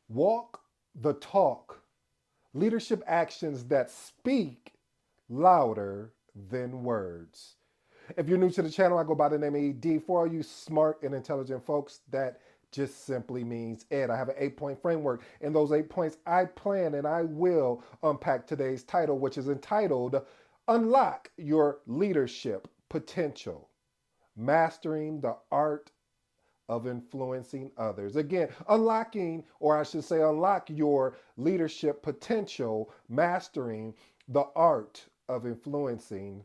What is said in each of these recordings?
Walk the talk. Leadership actions that speak louder than words. If you're new to the channel, I go by the name of ED. For all you smart and intelligent folks, that just simply means Ed. I have an 8-point framework. In those 8 points, I plan and I will unpack today's title, which is entitled Unlock Your Leadership Potential, Mastering the Art of Influencing Others. Again, unlocking, or I should say, unlock your leadership potential, mastering the art of influencing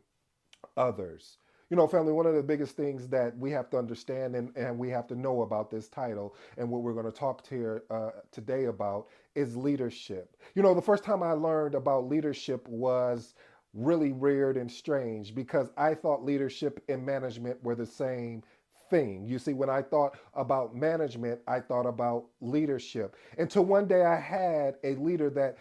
others. You know, family, one of the biggest things that we have to understand and we have to know about this title and what we're going to talk to here today about is leadership. You know, the first time I learned about leadership was really weird and strange because I thought leadership and management were the same thing. You see, when I thought about management, I thought about leadership. Until one day I had a leader that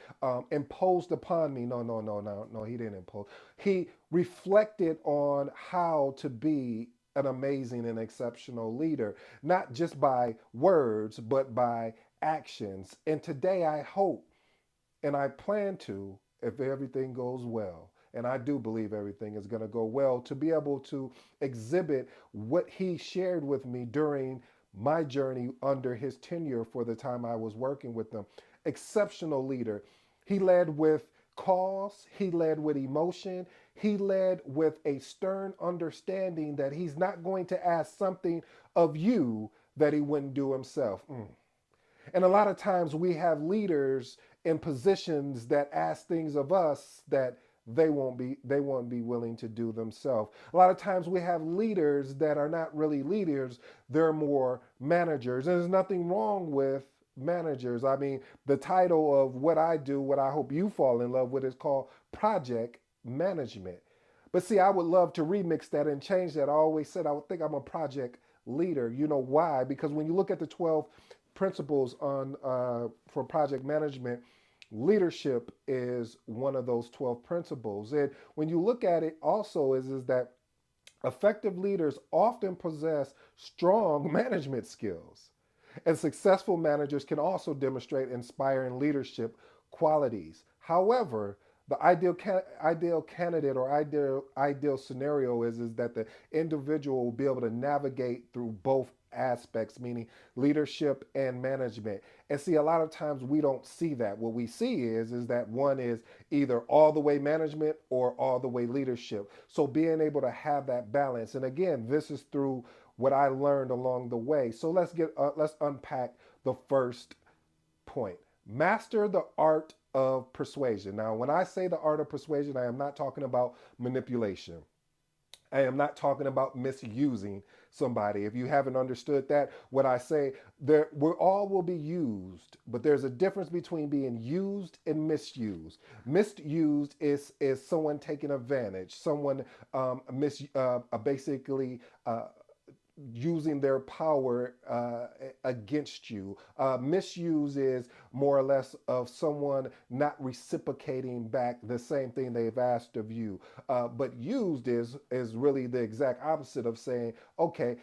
imposed upon me. No, he didn't impose. He reflected on how to be an amazing and exceptional leader, not just by words, but by actions. And today I hope and I plan to, if everything goes well, and I do believe everything is going to go well, to be able to exhibit what he shared with me during my journey under his tenure for the time I was working with them. Exceptional leader. He led with cause, he led with emotion, he led with a stern understanding that he's not going to ask something of you that he wouldn't do himself. And a lot of times we have leaders in positions that ask things of us that they won't be willing to do themselves. A lot of times we have leaders that are not really leaders, they're more managers. And there's nothing wrong with managers. I mean, the title of what I do, what I hope you fall in love with, is called project management. But see, I would love to remix that and change that. I always said I would think I'm a project leader. You know why? Because when you look at the 12 principles on for project management, leadership is one of those 12 principles. And when you look at it, also is that effective leaders often possess strong management skills, and successful managers can also demonstrate inspiring leadership qualities. However, the ideal candidate or ideal scenario is that the individual will be able to navigate through both aspects, meaning leadership and management. And see, a lot of times we don't see that. What we see is that one is either all the way management or all the way leadership. So being able to have that balance, and again, this is through what I learned along the way. So let's unpack the first point. Master the art of persuasion. Now, when I say the art of persuasion, I am not talking about manipulation. I am not talking about misusing somebody. If you haven't understood that, what I say, there we all will be used, but there's a difference between being used and misused. Misused is someone taking advantage, someone basically using their power against you. Misuse is more or less of someone not reciprocating back the same thing they've asked of you. But used is really the exact opposite of saying, okay,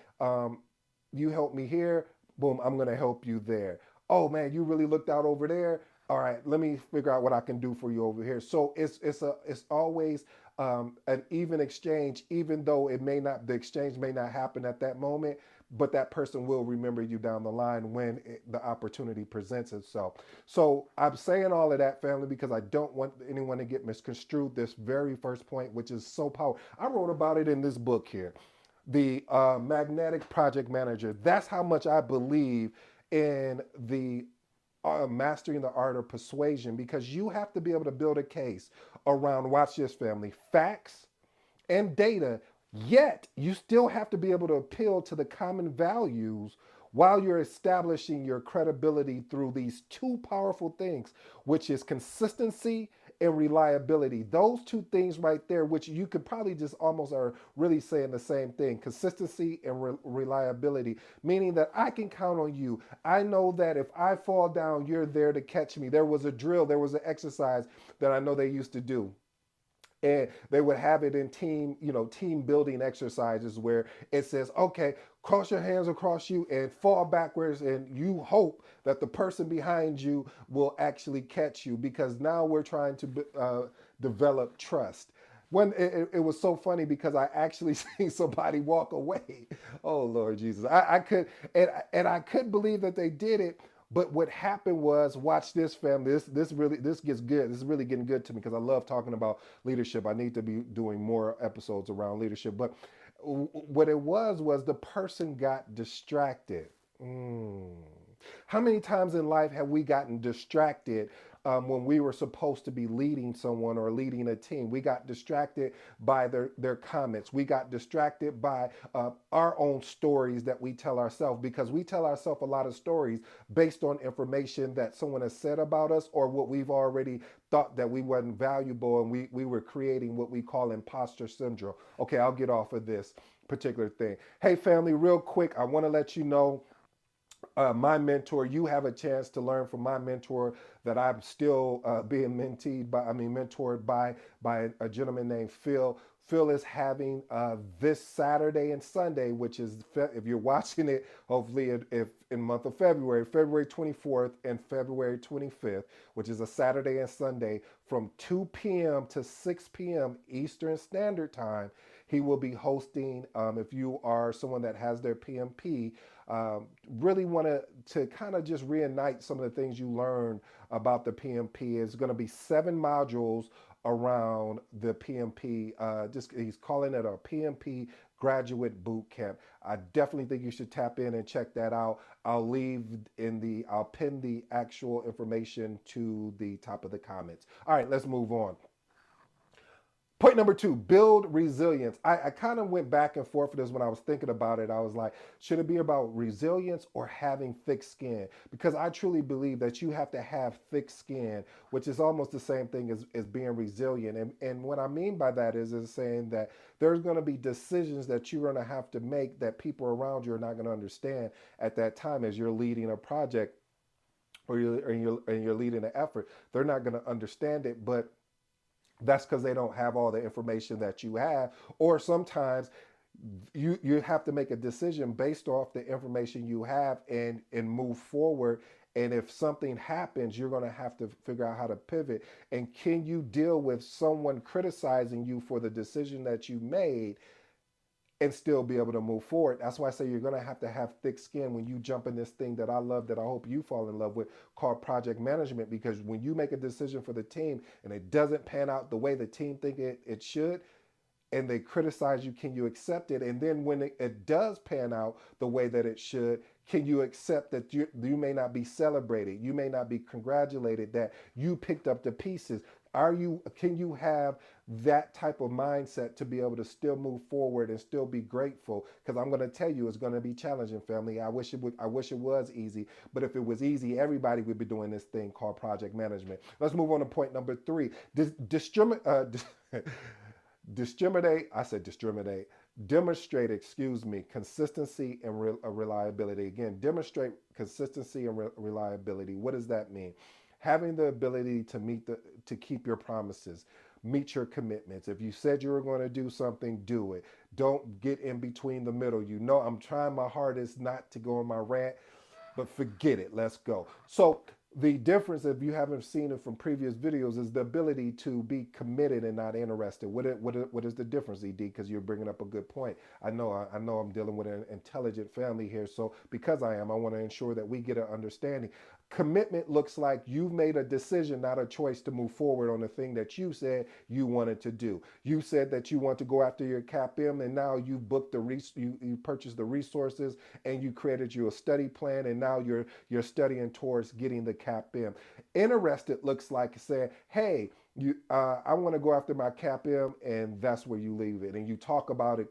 you help me here, boom, I'm going to help you there. Oh man, you really looked out over there. All right, let me figure out what I can do for you over here. So it's always an even exchange, even though the exchange may not happen at that moment, but that person will remember you down the line when the opportunity presents itself. So I'm saying all of that, family, because I don't want anyone to get misconstrued. This very first point, which is so powerful, I wrote about it in this book here, the Magnetic Project Manager. That's how much I believe in the mastering the art of persuasion, because you have to be able to build a case around, watch this, family, facts and data, yet you still have to be able to appeal to the common values while you're establishing your credibility through these two powerful things, which is consistency and reliability. Those two things right there, which you could probably just almost are really saying the same thing: consistency and reliability, meaning that I can count on you. I know that if I fall down, you're there to catch me. There was a drill, there was an exercise that I know they used to do, and they would have it in team building exercises where it says, okay, cross your hands across you and fall backwards, and you hope that the person behind you will actually catch you, because now we're trying to develop trust. When it was so funny because I actually seen somebody walk away. Oh Lord Jesus, I could, and I couldn't believe that they did it. But what happened was, watch this, family. This really, this gets good. This is really getting good to me because I love talking about leadership. I need to be doing more episodes around leadership. But what it was the person got distracted. Mm. How many times in life have we gotten distracted when we were supposed to be leading someone or leading a team? We got distracted by their comments. We got distracted by our own stories that we tell ourselves, because we tell ourselves a lot of stories based on information that someone has said about us, or what we've already thought that we wasn't valuable, and we were creating what we call imposter syndrome. Okay, I'll get off of this particular thing. Hey, family, real quick, I want to let you know my mentor. You have a chance to learn from my mentor that I'm still being mentored by a gentleman named Phil. Phil is having this Saturday and Sunday, which is, if you're watching it, hopefully if in month of February, February 24th and February 25th, which is a Saturday and Sunday from 2 p.m. to 6 p.m. Eastern Standard Time. He will be hosting, if you are someone that has their PMP, really want to kind of just reignite some of the things you learned about the PMP. It's going to be 7 modules around the PMP. Just he's calling it a PMP graduate boot camp. I definitely think you should tap in and check that out. I'll pin the actual information to the top of the comments. All right, let's move on. Point number 2, build resilience. I kind of went back and forth with this when I was thinking about it. I was like, should it be about resilience or having thick skin? Because I truly believe that you have to have thick skin, which is almost the same thing as being resilient. And what I mean by that is saying that there's going to be decisions that you're going to have to make that people around you are not going to understand at that time as you're leading a project, or you're leading an effort. They're not going to understand it, but that's because they don't have all the information that you have. Or sometimes you have to make a decision based off the information you have, and move forward. And if something happens, you're going to have to figure out how to pivot. And can you deal with someone criticizing you for the decision that you made and still be able to move forward? That's why I say you're going to have thick skin when you jump in this thing that I love, that I hope you fall in love with, called project management. Because when you make a decision for the team and it doesn't pan out the way the team think it should, and they criticize you, can you accept it? And then when it does pan out the way that it should, can you accept that you may not be celebrated, you may not be congratulated that you picked up the pieces? Can you have that type of mindset to be able to still move forward and still be grateful? Because I'm going to tell you, it's going to be challenging, family. I wish it was easy, but if it was easy, everybody would be doing this thing called project management. Let's move on to point number 3. Discriminate, I said discriminate, demonstrate, excuse me, consistency and reliability. Again, demonstrate consistency and reliability. What does that mean? Having the ability to keep your promises, meet your commitments. If you said you were going to do something, do it. Don't get in between the middle. I'm trying my hardest not to go on my rant, but forget it. Let's go. So the difference, if you haven't seen it from previous videos, is the ability to be committed and not interested. What is the difference, Ed? Because you're bringing up a good point. I know I'm dealing with an intelligent family here, so because I want to ensure that we get an understanding. Commitment looks like you've made a decision, not a choice, to move forward on the thing that you said you wanted to do. You said that you want to go after your CAPM, and now you booked you purchased the resources, and you created you a study plan, and now you're studying towards getting the CAPM. Interested looks like saying, hey, I want to go after my CAPM, and that's where you leave it, and you talk about it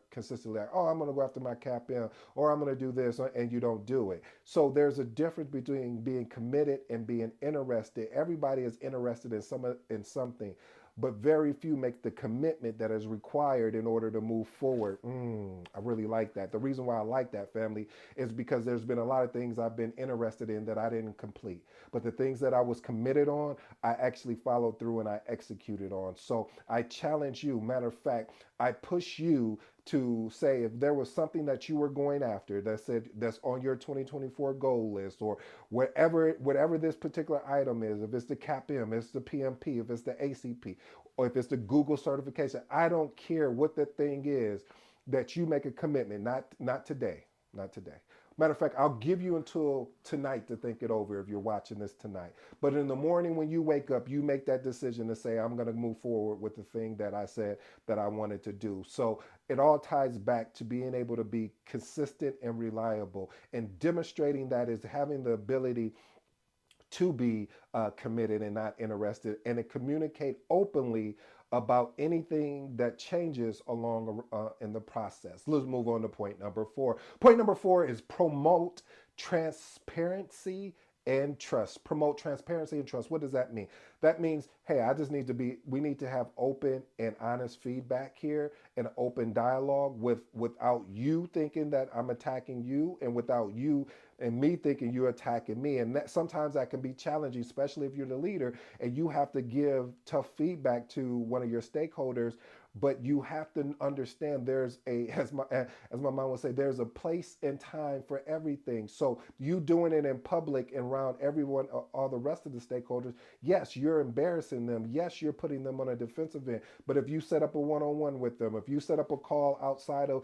consistently, like, oh, I'm going to go after my CAPM, or I'm going to do this, and you don't do it. So there's a difference between being committed and being interested. Everybody is interested in something, but very few make the commitment that is required in order to move forward. I really like that. The reason why I like that, family, is because there's been a lot of things I've been interested in that I didn't complete. But the things that I was committed on, I actually followed through and I executed on. So I challenge you. Matter of fact, I push you to say if there was something that you were going after that said that's on your 2024 goal list, or whatever this particular item is, if it's the CAPM, it's the PMP, if it's the ACP, or if it's the Google certification, I don't care what the thing is, that you make a commitment. Not today, not today. Matter of fact, I'll give you until tonight to think it over if you're watching this tonight. But in the morning when you wake up, you make that decision to say, I'm going to move forward with the thing that I said that I wanted to do. So it all ties back to being able to be consistent and reliable. And demonstrating that is having the ability to be committed and not interested, and to communicate openly about anything that changes along in the process. Let's move on to point number four. Point number four is promote transparency and trust. Promote transparency and trust. What does that mean? That means, hey, we need to have open and honest feedback here, and open dialogue without you thinking that I'm attacking you, and without you and me thinking you're attacking me. And that sometimes that can be challenging, especially if you're the leader and you have to give tough feedback to one of your stakeholders. But you have to understand there's a, as my mom would say, there's a place and time for everything. So you doing it in public and around everyone, all the rest of the stakeholders, yes, you're embarrassing them. Yes, you're putting them on a defensive end. But if you set up a one-on-one with them, if you set up a call outside of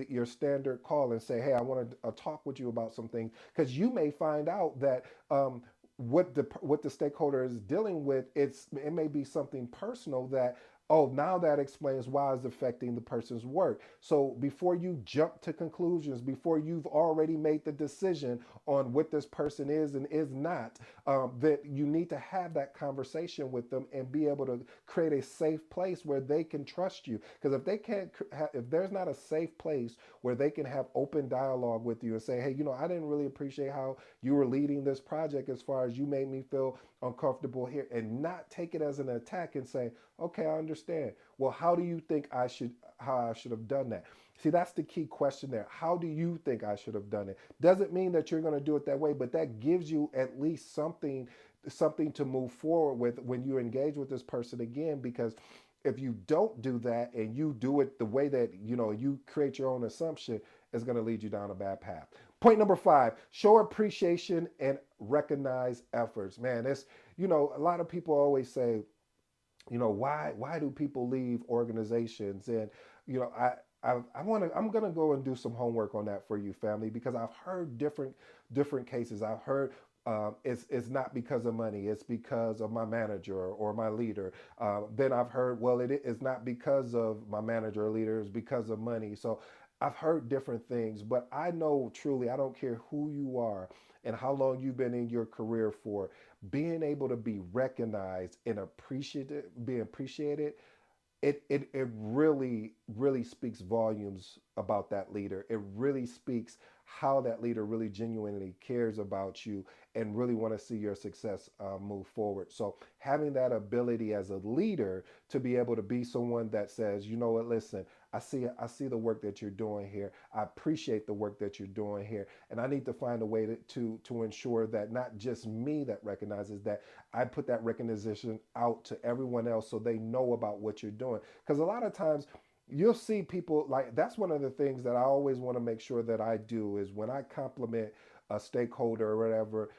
your standard call and say, hey, I want to talk with you about some things, because you may find out that what the stakeholder is dealing with, it may be something personal that, oh, now that explains why it's affecting the person's work. So before you jump to conclusions, before you've already made the decision on what this person is and is not, that you need to have that conversation with them and be able to create a safe place where they can trust you. Because if they can't, if there's not a safe place where they can have open dialogue with you and say, hey, I didn't really appreciate how you were leading this project, as far as you made me feel uncomfortable here, and not take it as an attack and say, okay, I understand. Well, how do you think how I should have done that? See, that's the key question there. How do you think I should have done it? Doesn't mean that you're going to do it that way, but that gives you at least something to move forward with when you engage with this person again. Because if you don't do that and you do it the way that you create your own assumption, it's going to lead you down a bad path. Point number five: show appreciation and recognize efforts. Man, it's a lot of people always say, why do people leave organizations? And you know I'm gonna go and do some homework on that for you, family, because I've heard different cases. I've heard it's not because of money, it's because of my manager or my leader. Then I've heard, well, it is not because of my manager or leader, it's because of money. So I've heard different things, but I know truly, I don't care who you are and how long you've been in your career for, being able to be recognized and appreciated, be appreciated, it really speaks volumes about that leader. It really speaks how that leader really genuinely cares about you and really want to see your success move forward. So having that ability as a leader to be able to be someone that says, you know what, listen, I see the work that you're doing here. I appreciate the work that you're doing here, and I need to find a way to ensure that not just me that recognizes that, I put that recognition out to everyone else so they know about what you're doing. Because a lot of times you'll see people, like, that's one of the things that I always want to make sure that I do is when I compliment a stakeholder or whatever,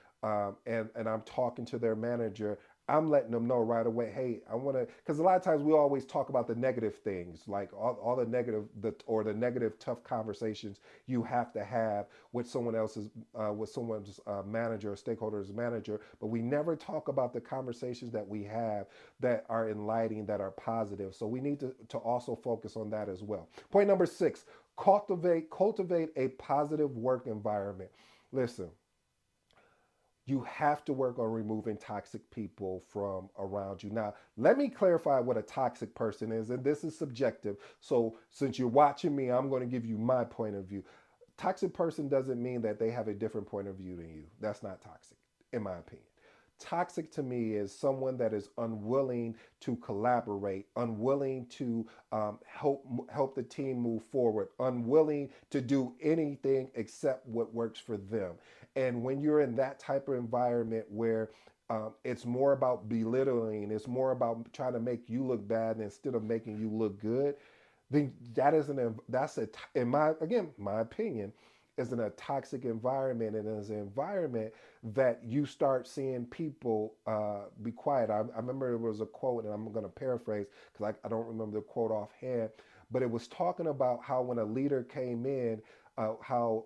and I'm talking to their manager, I'm letting them know right away, hey, I want to, because a lot of times we always talk about the negative things, like all the negative, the negative tough conversations you have to have with someone's manager or stakeholder's manager, but we never talk about the conversations that we have that are enlightening, that are positive. So we need to also focus on that as well. Point number six: cultivate a positive work environment. Listen, you have to work on removing toxic people from around you. Now, let me clarify what a toxic person is, and this is subjective. So, since you're watching me, I'm going to give you my point of view. Toxic person doesn't mean that they have a different point of view than you. That's not toxic, in my opinion. Toxic to me is someone that is unwilling to collaborate, unwilling to help the team move forward, unwilling to do anything except what works for them. And when you're in that type of environment where It's more about belittling. It's more about trying to make you look bad instead of making you look good. Then that isn't that's a in my again my opinion is in a toxic environment, and is an environment that you start seeing people be quiet. I remember there was a quote, and I'm going to paraphrase because I don't remember the quote offhand, but it was talking about how when a leader came in, how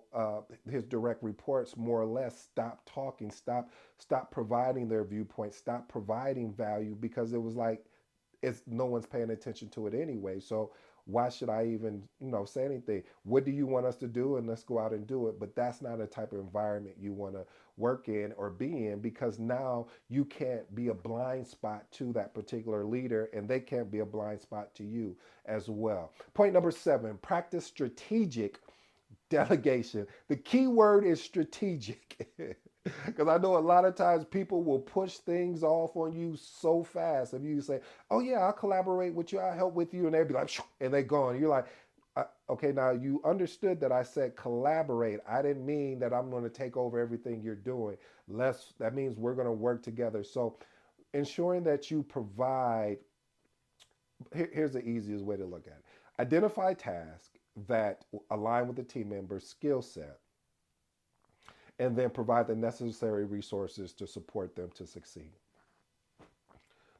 his direct reports more or less stopped talking, stop providing their viewpoint, stop providing value, because it was like it's no one's paying attention to it anyway. So why should I even, say anything? What do you want us to do? And let's go out and do it. But that's not a type of environment you want to work in or be in, because now you can't be a blind spot to that particular leader, and they can't be a blind spot to you as well. Point number 7, practice strategic delegation. The key word is strategic. Because I know a lot of times people will push things off on you so fast. If you say, "Oh yeah, I'll collaborate with you, I'll help with you," and they'd be like, "Shoo," and they go, and you're like, "Okay, now you understood that I said collaborate. I didn't mean that I'm going to take over everything you're doing. That means we're going to work together." So, ensuring that you provide. Here's the easiest way to look at it: identify tasks that align with the team member's skill set, and then provide the necessary resources to support them to succeed.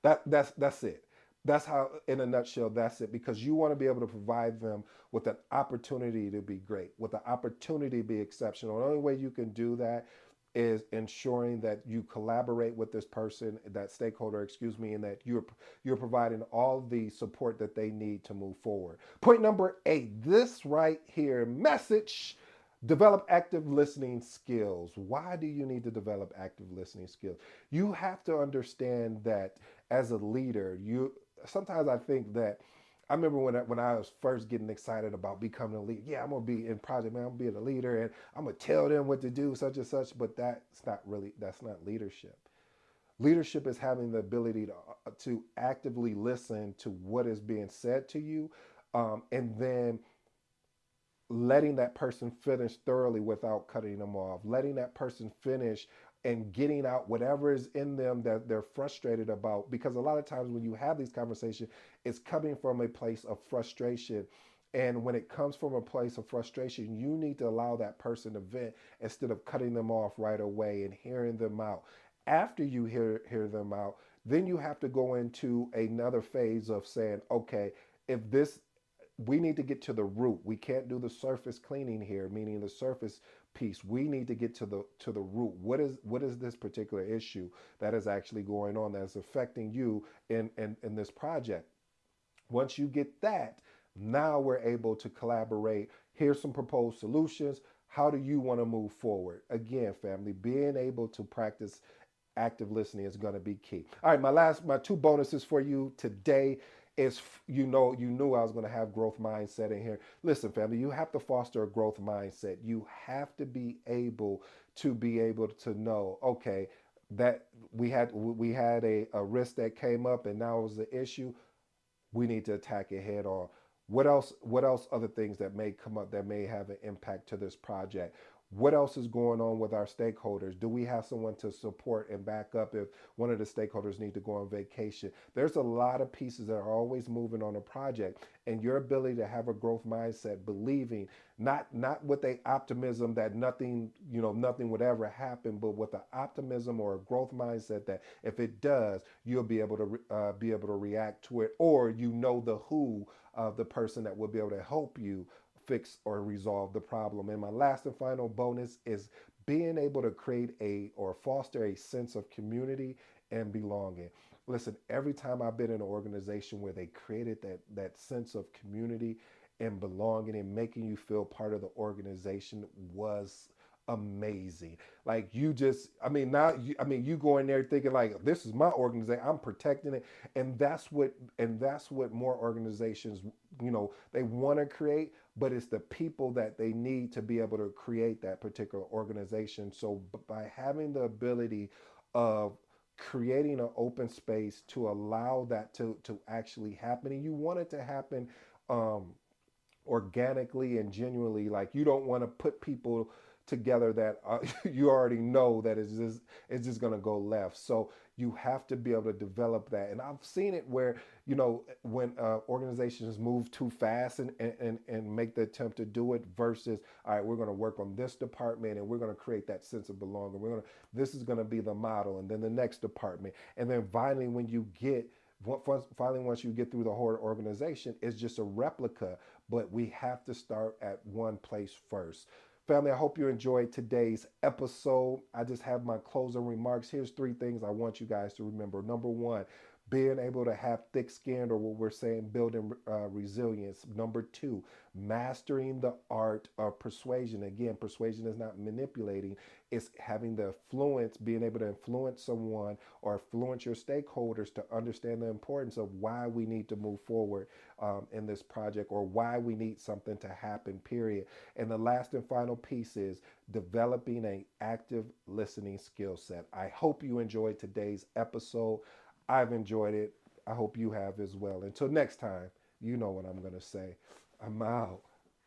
That's it. That's how, in a nutshell, that's it. Because you want to be able to provide them with an opportunity to be great, with an opportunity to be exceptional. The only way you can do that is ensuring that you collaborate with this person, that stakeholder, excuse me, and that you're providing all the support that they need to move forward. Point number 8, this right here, message. Develop active listening skills. Why do you need to develop active listening skills? You have to understand that as a leader, you sometimes I think that I remember when I was first getting excited about becoming a leader. Yeah, I'm gonna be in project man. I'm gonna be a leader, and I'm gonna tell them what to do, such and such. But that's not leadership. Leadership is having the ability to actively listen to what is being said to you, and then letting that person finish thoroughly without cutting them off, letting that person finish and getting out whatever is in them that they're frustrated about. Because a lot of times when you have these conversations, it's coming from a place of frustration. And when it comes from a place of frustration, you need to allow that person to vent instead of cutting them off right away and hearing them out. After you hear them out, then you have to go into another phase of saying, okay, if this we need to get to the root. We can't do the surface cleaning here, meaning the surface piece. We need to get to the root. What is this particular issue that is actually going on that is affecting you in this project? Once you get that, now we're able to collaborate. Here's some proposed solutions. How do you want to move forward? Again, family, being able to practice active listening is going to be key. All right, my two bonuses for you today is, you knew I was going to have growth mindset in here. Listen, family, you have to foster a growth mindset. You have to be able to know, okay, that we had a risk that came up, and now it was the issue. We need to attack it head on. What else other things that may come up that may have an impact to this project? What else is going on with our stakeholders? Do we have someone to support and back up if one of the stakeholders need to go on vacation? There's a lot of pieces that are always moving on a project, and your ability to have a growth mindset, believing not with a optimism that nothing would ever happen, but with an optimism or a growth mindset that if it does, you'll be able to react to it, or the who of the person that will be able to help you fix or resolve the problem. And my last and final bonus is being able to create or foster a sense of community and belonging. Listen, every time I've been in an organization where they created that sense of community and belonging and making you feel part of the organization was amazing. Like you just, you go in there thinking like, this is my organization, I'm protecting it. And that's what more organizations, they want to create, but it's the people that they need to be able to create that particular organization. So by having the ability of creating an open space to allow that to actually happen, and you want it to happen um organically and genuinely. Like, you don't want to put people together that you already know that it's just going to go left. So you have to be able to develop that. And I've seen it where, when organizations move too fast and make the attempt to do it versus, all right, we're going to work on this department and we're going to create that sense of belonging. This is going to be the model, and then the next department. And then finally, when you get, finally, once you get through the whole organization, it's just a replica, but we have to start at one place first. Family, I hope you enjoyed today's episode. I just have my closing remarks. Here's three things I want you guys to remember. Number one, being able to have thick skin, or what we're saying, building resilience. Number two, mastering the art of persuasion. Again, persuasion is not manipulating, it's having the influence, being able to influence someone or influence your stakeholders to understand the importance of why we need to move forward in this project, or why we need something to happen, period. And the last and final piece is developing an active listening skill set. I hope you enjoyed today's episode. I've enjoyed it. I hope you have as well. Until next time, you know what I'm going to say. I'm out.